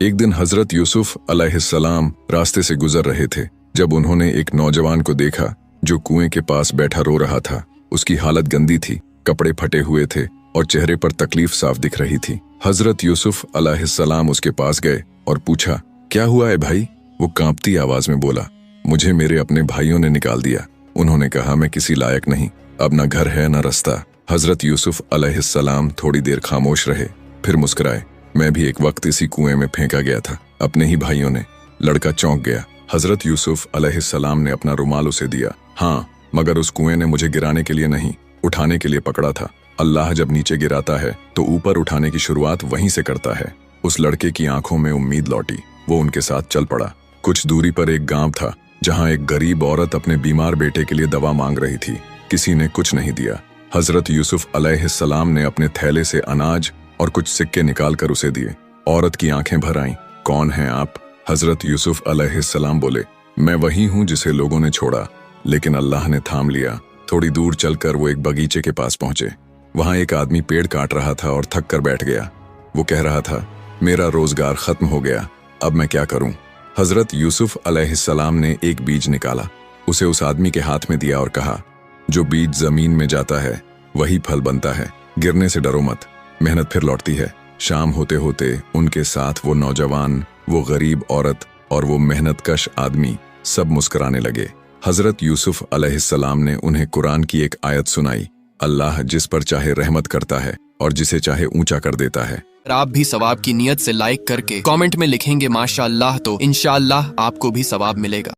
एक दिन हजरत यूसुफ अलैहिस्सलाम रास्ते से गुजर रहे थे जब उन्होंने एक नौजवान को देखा जो कुएं के पास बैठा रो रहा था। उसकी हालत गंदी थी, कपड़े फटे हुए थे और चेहरे पर तकलीफ साफ दिख रही थी। हजरत यूसुफ अलैहिस्सलाम उसके पास गए और पूछा, क्या हुआ है भाई? वो कांपती आवाज में बोला, मुझे मेरे अपने भाइयों ने निकाल दिया। उन्होंने कहा, मैं किसी लायक नहीं, अब न घर है न रास्ता। हजरत यूसुफ अलैहिस्सलाम थोड़ी देर खामोश रहे, फिर मुस्कुराए। मैं भी एक वक्त इसी कुएं में फेंका गया था, अपने ही भाइयों ने। लड़का चौंक गया। हजरत यूसुफ अलैहिस्सलाम ने अपना रुमाल उसे दिया। हाँ, मगर उस कुएं ने मुझे गिराने के लिए नहीं, उठाने के लिए पकड़ा था। अल्लाह जब नीचे गिराता है तो ऊपर उठाने की शुरुआत वहीं से करता है। उस लड़के की आंखों में उम्मीद लौटी। वो उनके साथ चल पड़ा। कुछ दूरी पर एक गांव था जहां एक गरीब औरत अपने बीमार बेटे के लिए दवा मांग रही थी। किसी ने कुछ नहीं दिया। हजरत यूसुफ अलैहिस्सलाम ने अपने थैले से अनाज और कुछ सिक्के निकालकर उसे दिए। औरत की आंखें भर आईं। कौन हैं आप? हजरत यूसुफ अलैहिस्सलाम बोले, मैं वही हूं जिसे लोगों ने छोड़ा, लेकिन अल्लाह ने थाम लिया। थोड़ी दूर चलकर वो एक बगीचे के पास पहुंचे। वहां एक आदमी पेड़ काट रहा था और थक कर बैठ गया। वो कह रहा था, मेरा रोजगार खत्म हो गया, अब मैं क्या करूं? हजरत यूसुफ अलैहिस्सलाम ने एक बीज निकाला, उसे उस आदमी के हाथ में दिया और कहा, जो बीज जमीन में जाता है वही फल बनता है, गिरने से डरो मत, मेहनत फिर लौटती है। शाम होते होते उनके साथ वो नौजवान, वो गरीब औरत और वो मेहनतकश आदमी सब मुस्कुराने लगे। हजरत यूसुफ अलैहिस्सलाम ने उन्हें कुरान की एक आयत सुनाई, अल्लाह जिस पर चाहे रहमत करता है और जिसे चाहे ऊंचा कर देता है। आप भी सवाब की नियत से लाइक करके कमेंट में लिखेंगे माशाअल्लाह, तो इंशाअल्लाह आपको भी सवाब मिलेगा।